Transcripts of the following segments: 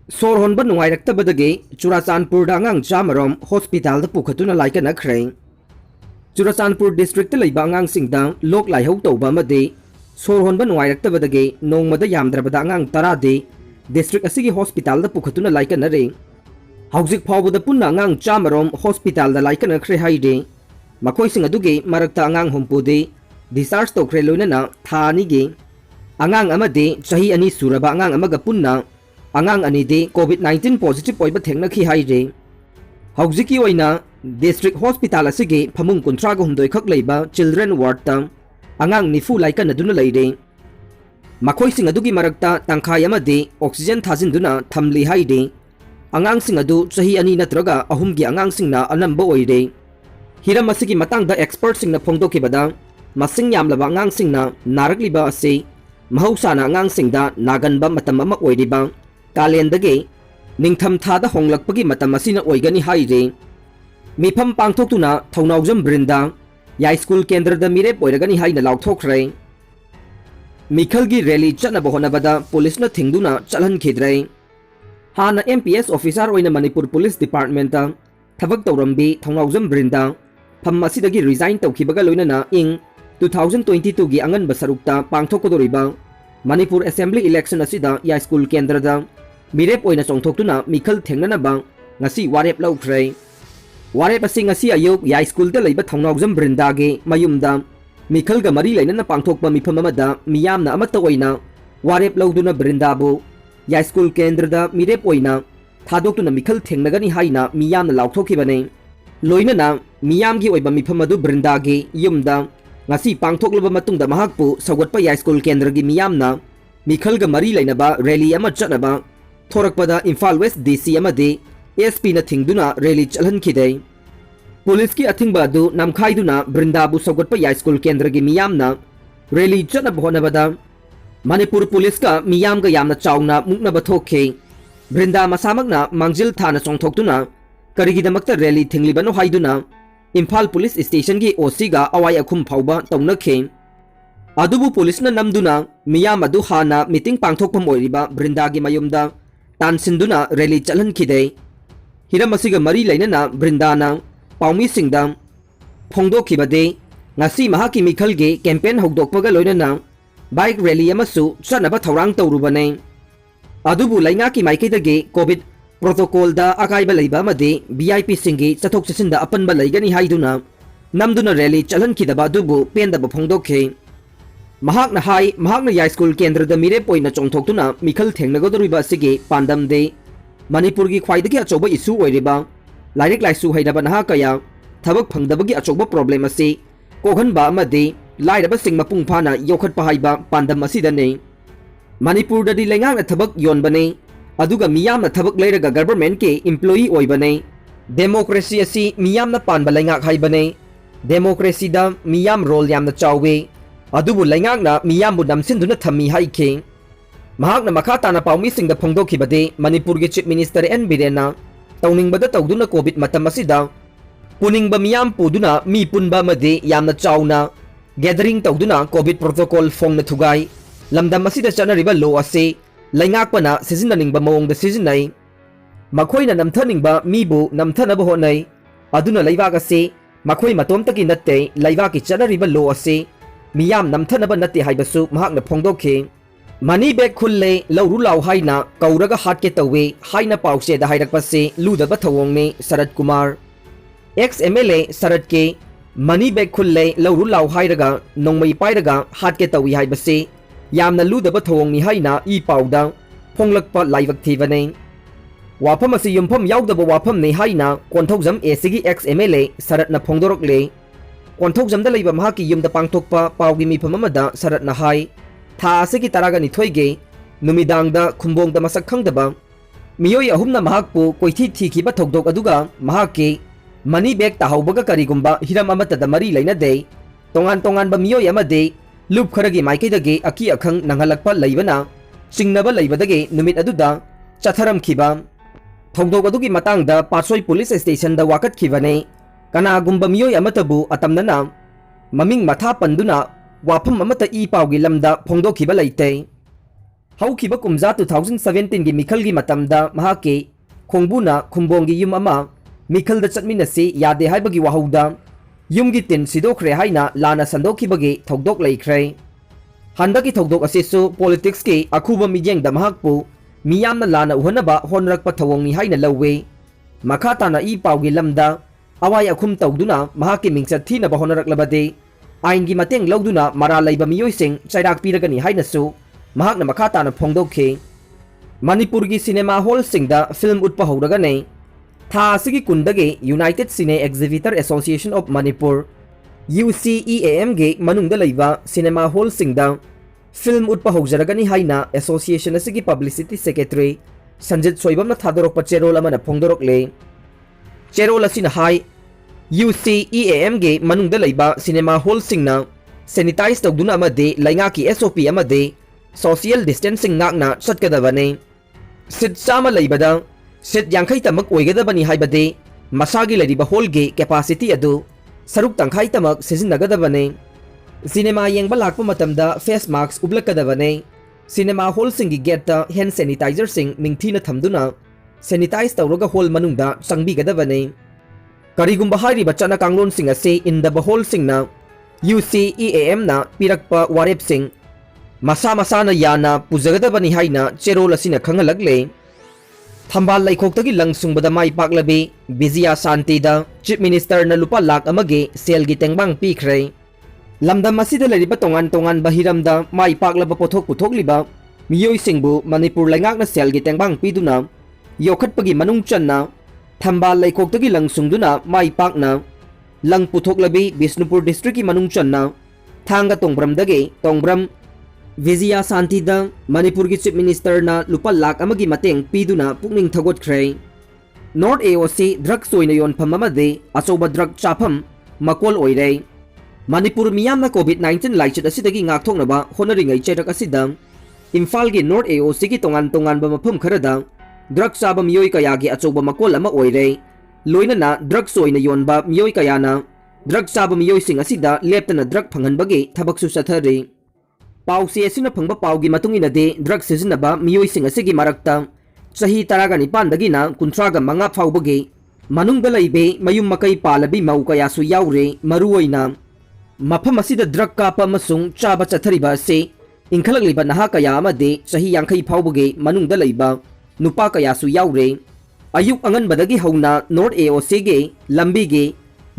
सोर होनबा नुंगाइरक्तबदगी चुराचांदपुरदा अंगांग चामरोम hospital पुखतुना लाइकनख्रे Churachandpur district लैबा अंगांगसिंगदा लोक लाइहौ तौबा अमदि सोर होनबा नुंगाइरक्तबदगी नोंगमदा यामद्रबदा अंगांग तरादि डिस्ट्रिक्ट असिगी हॉस्पिटल पुखतुना लाइकनरे हौजिक फावबदा पुन्ना अंगांग चामरोम हॉस्पिटल लाइकनख्रे हाइदे मखोइसिंग अदुगी मरक्ता अंगांग हुंपुदि डिस्चार्ज तौख्रे लोइनना थानिगी अंगांग अमदि चही अनि सुरबा अंगांग अमगा पुन्ना अंगांग अनिदि कोविड-19 positive ओइबा थेंगनखि हाइदे हौजिकी ओइना district hospital असिगी फमुंग 39 खक लैबा children ward ता अंगांग निफु लाइकन अदुना लैदे मखोइसिंग अदुगी मरक्ता तंखाय अमदि ऑक्सीजन थाजिनदुना थमली हाइदे अंगांगसिंग अदु चही अनि नत्रगा अहुमगी अंगांगसिंगना अनंबा ओइदे हिरम असिगी मतंगदा एक्सपर्टसिंगना फोंदोकिबदा मसिंग यामलबा अंगांगसिंगना नारकलिबा असि महौसाना अंगांगसिंगदा नागनबा मतम अमा ओइरिबा कालेंदगे निंगथम थादा होंगलकपगी मतम असिना ओइगनी हाइरे मिफम पांगथोक्तुना थौनाउजम ब्रिंदा याई स्कूल केंद्रदा मिरेप ओइरगनी हाइना लाउथोखरे मिखलगी रैली चनब होनबदा पुलिसना थिंगदुना चलहनखिद्रे हाना एमपीएस ऑफिसर ओइना मणिपुर पुलिस डिपार्टमेंट थबक तौरंबी थौनाउजम ब्रिंदा फम असिदगी रिजाइन तौखिबगा लोइनना इंग 2022 गी अंगन बसरुक्ता पांगथोकदोरिबा मणिपुर असेंबली इलेक्शन असिदा या स्कूल केंद्रदा मिरेप ओइना चोंथोक्तुना मिखल थेंगननबा ngasi वारेप लौख्रे वारेप असि ngasi अयुक या स्कूल दा लैबा थौनाउजम ब्रिंदागे मयुमदा मिखलगा मरी लैनना पांगथोकपा मिफम अमदा मियामना अमत्ता ओइना वारेप लौदुना ब्रिंदाबु या स्कूल केंद्रदा मिरेप ओइना थादोक्तुना मिखल थेंगनगनी हाइना मियामना लाउथोखिबने लोइनना मियामगी ओइबा मिफम अदु ब्रिंदागे युमदा ngasi पांगथोकलबा मतुंगदा महाकपु सौगटपा या स्कूल केंद्रगी मियामना मिखलगा मरी लैनबा रैली अमा चटनबा थोरकपदा इम्फाल वेस्ट डीसी अमदि एसपी न थिंगदुना रैली चलहनखिदे पुलिस की अथिंगबा अदु नमखाइदुना ब्रिंदाबु सौगटपा या स्कूल केंद्रगी मियामना रैली चटनब होनबदा मणिपुर पुलिस का मियामगा यामना चाउना मुक्नबा थोखे ब्रिंदा मसामकना मांगजिल थाना चोंथोक्तुना करिगिदमक्ता रैली थिंगलिबनो हाइदुना इम्फाल पुलिस स्टेशन की ओसीगा अवाई अखुम फाउबा तौनखे अदुबु पुलिसना नमदुना मियाम अदु हाना मीटिंग पांगथोकपम ओइरिबा ब्रिंदागी मयुमदा तानसिंदुना रैली चलहनखिदे हिरम असिगा मरी लैनना ब्रिंदाना पाउमी सिंगदा फोंदोखिबदे ngasi mahaki mikhalge campaign hogdokpaga loinana bike rally amasu chanaba thorang tawrubane adubu lainga ki maikaidage covid protocol da akaiba leiba amade vip singi chathok chasinda apanba leigani haiduna namduna rally chalhankhidaba adubu pendaba phongdokhe mahakna hai mahakna ya school kendra da mire poina chongthoktuna mikhal thengnagodoriba asigi pandamde manipur gi khwaidagi achoba issue oiriba lairik laisu haidaba naha kaya thabak phangdabagi achoba problem asi कोहनबा अमदि लाइरबा सिंग मपुंग फाना योखटपा हाइबा पांदम असिदने Manipur ददि लेंगांग थबक योनबने अदुगा मियामना थबक लेरगा government के employee ओइबने democracy असि मियामना Panba लेंगाक हाइबने democracy दा मियाम role यामना चावे अदुबु लेंगांगना मियामबु नमसिनदुना थम्मी हाइखे महाकना मखा ताना पाउमी सिंग दा फोंदोखिबदे मणिपुर के chief minister N बिरेना तौनिंगबदा तौदुना Covid मतम असिदा पुनिंगबा मियाम पुदुना मी पुनबा मदे यामना चाउना गैदरिंग तौदुना कोविड प्रोटोकॉल फोंगना थुगाई लमदम असिदा चनरिबा लो असे लैंगाकपना सिजिननिंगबा मओंगदा सिजिनai मखोइना नमथनिंगबा मीबु नमथनबा होनै अदुना लैबाक असे मखोइ मतोमतकी नत्ते लैबाकी चनरिबा लो असे मियाम नमथनबा नत्ते हाइबसु महाकना फोंदोखे मनी बैग खुल्ले लौरु लाउ हाइना कौरगा हाटके तौवे हाइना पाउसे दा हाइरकपसे लुदबा थवोंगने शरद कुमार एक्स एमएलए शरद के मनी बैग खुल्ले लौरु लाउ हाइरगा नोंमई पाइरगा हाटके तौई हाइबसे यामना लुदबा थवोंगनी हाइना ई पाउदा फोंगलकपा लाइवक थीबने वाफम असि युमफम याउदबा वाफम ने हाइना कोंथौजम एसीगी एक्स एमएलए शरदना फोंदोरकले कोंथौजमदा लैबा महाकी युमदा पांगथोकपा पाउगी मिफम अमदा शरदना हाइ था असिगी तरागा निथोइगे नुमिदांगदा खुंबोंगदा मसक खंगदबा मियोय अहुमना महाकपु कोइथि थीखिबा थोकदोक अदुगा महाके मनी बैग ताहौबगा करिगुंबा हिरम अमतदा मरी लैनदे तोंगान तोंगानबा मियोय अमदे लुप खरगी माइकैदगे अकी अखंग नंगलकपा लैबना चिंगनबा लैबदगे नुमित अदुदा चथरमखिबा थौदोक अदुगी मतंगदा पासोई पुलिस स्टेशन दा वाकटखिबने कनागुंबा मियोय अमतबु अतमनना ममिंग मथा पंदुना वाफम अमता ई पाउगी लमदा फोंदोखिबा लैते हौखिबा कुमजा 2017 की मिखल की मतमदा महाके खोंगबुना खुंबोंगी युम अमा मिखल द चटमिनसी यादे हाइबगी वाहौदा युम की तिन सिदोखरे हाइना लाना संदोखिबगे थौदोक लैख्रे हंदकी थौदोक असेसु पॉलिटिक्स के अखुबा मियेंगदा महाकपु मियामना लाना उहनबा होनरकपा थवोंगनी हाइना लौवे मखा ताना ई पाउगी लमदा अवाई अखुम तौदुना महाके मिंगचत थीनबा होनरकलबदे आइन की मतेंग लौदुना मरा लैबा मियोइसिंग चैराक पीरगनी हाइनसु महाकना मखा ताना फोंदोखे मणिपुर की सिनेमा हॉल सिंगदा फिल्म उत्पा हौरगने था असिगी कुंदगे United cine exhibitor association of Manipur UCEAM गे मनुंगदा लैबा सिनेमा हॉल सिंगदा फिल्म उत्पा हौजरगनी हाइना एसोसिएशन असिगी पब्लिसिटी सेक्रेटरी संजित सोइबमना थादोरकपा चेरोल अमना फोंदोरकले चेरोल असिना हाई UCEAM गे मनुंगदा लैबा सिनेमा हॉल सिंगना सैनिटाइज तौदुना अमदे लैंगाकी SOP अमदे सोशल डिस्टेंसिंग नाकना चटकदबने सिट चामा लैबदा सिट यांखै तमक ओइगदबनी हाइबदे मसागी लैरिबा हॉल गे कैपेसिटी अदु सरुक तंखाई तमक सिजिनगदबने सिनेमा येंगबा लाकपा मतमदा फेस मास्क उबलकदबने सिनेमा हॉल सिंगी गेटता हैंड सैनिटाइजर सिंग मिंगथीना थमदुना सैनिटाइज तौरगा हॉल मनुंगदा चंगबीगदबने करिगुंबा हारिबा चना कांगलोन सिंग असे इंदबा हॉल सिंगना UCEAM ना पिरकपा वारेप सिंग मसा मसाना याना पुजगदबनी हाइना चेरोल असिना खंगलगले थंबाल लैखोक्तगी लंगसुंगबदा माई पाकलबे बिजिया शांतिदा चीफ मिनिस्टर न लुपा लाख अमगे सेलगी तेंगबांग पीख्रे लमदम असिदा लैरिबा तोंगान तोंगान बहिरमदा माई पाकलबा पोथोक पुथोकलिबा मियोइसिंगबु मणिपुर लैंगाकना सेलगी तेंगबांग पीदुना योखटपगी मनुंग चन्ना थंबाल लैखोक्तगी लंगसुंगदुना माई पाकना लंग पुथोकलबी बिष्णुपुर डिस्ट्रिक्ट की मनुंग चन्ना थांगा तोंगब्रमदगे तोंगब्रम विजया शांतिदा मणिपुर की चीफ मिनिस्टर ना लुपा लाख अमगी मतेंग पीदुना पुकनिंग थगोटख्रे नॉर्थ AOC ड्रग्स ओइना योनफम अमदे अचौबा ड्रग चाफम मकोल ओइरे मणिपुर मियामना COVID-19 लाइचत असिदगी ngaktoknaba honaringay chairak asida Imphal की नॉर्थ AOC की तोंगान तोंगान मफम खरदा ड्रग चाबा मियोय कयागी अचौबा मकोल अमा ओइरे लोइनना ड्रग्स ओइना योनबा मियोय कयाना ड्रग चाबा मियोयसिंग असिदा लेप्तना ड्रग फंगनबगे थबकसु सथरे पाउसे असिना फंगबा पाउगी मतुंगिनदे ड्रग सिजनबा मियोयसिंग असिगी मरक्ता चही 19 कुंथ्रागा मंगा फाउबगे मनुंगदा लैबे मयुम मकई पालबी मौ कयासु याउरे मरुओइना मफम असिदा ड्रग कापा अमसुंग चाबा चथरिबा से इंखलगलिबा नहा कया अमदे चही 50 फाउबगे मनुंगदा लैबा नुपा कयासु याउरे अयुक अंगनबदगी हौना नॉर्थ AOC गे लंबीगे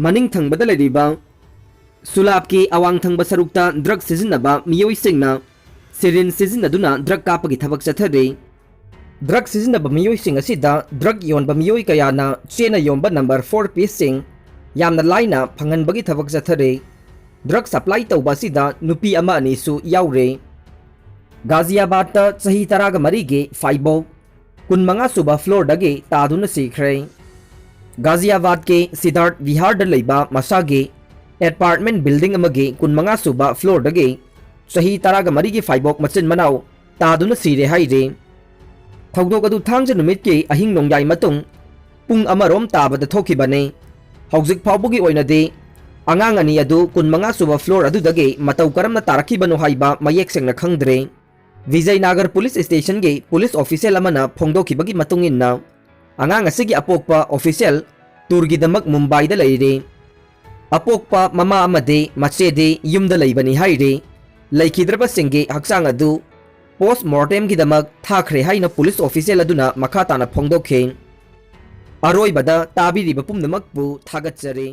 मनिंग थंगबदा लैरिबा सुलाब की अवांग थंगबा सरुक्ता ड्रग सिजनबा मियोइसिंगना सिरिन सिजनदुना ड्रग कापगी थबक चथरे ड्रग सिजनबा मियोइसिंग असिदा ड्रग योनबा मियोइ कयाना चेना योंबा नंबर 4 पीसिंग यामना लाइना फंगनबगी थबक चथरे ड्रग सप्लाई तौबा असिदा नुपी अमा अनिसु याउरे गाजियाबाद ता चही 13 गे फाइबो 15 सुबा फ्लोर दगे तादुना सीख्रे गाजियाबाद के सिद्धार्थ विहार द लैबा मसागे एपार्टमेंट बिल्डिंग अमगे 15 सुबा फ्लोर दगे चही 13 की फाइबोक मचिन मनाव तादुना सीरे हाइरे थौदोक अदु थांज नुमित के अहिंग नोंयाई मतुंग पुंग अमरोम ताबद थोखिबने हौजिक फाउबगी ओइनदे अंगांग अनि अदु 15 सुबा फ्लोर अदुदगे मतौ करमना तारखिबनो हाइबा मयेक सेंगना खंगद्रे विजयनगर पुलिस स्टेशन के पुलिस ऑफिशियल अमना फोंदोखिबगी मतुंगिन्ना अंगांग असिगी अपोकपा ऑफिशियल टूरगिदमक मुंबई दा लैरे अपोकपा ममा अमदे मचेदे युमदा लैबनी हाइरे लैखिद्रबसिंगे हक्सांग अदु पोस्टमार्टम गिदमक थाखरे हाइना पुलिस ऑफिशियल अदुना मखा ताना फोंदोखे अरोइबदा ताबिरिबा पुमनमकपु थागतचरे।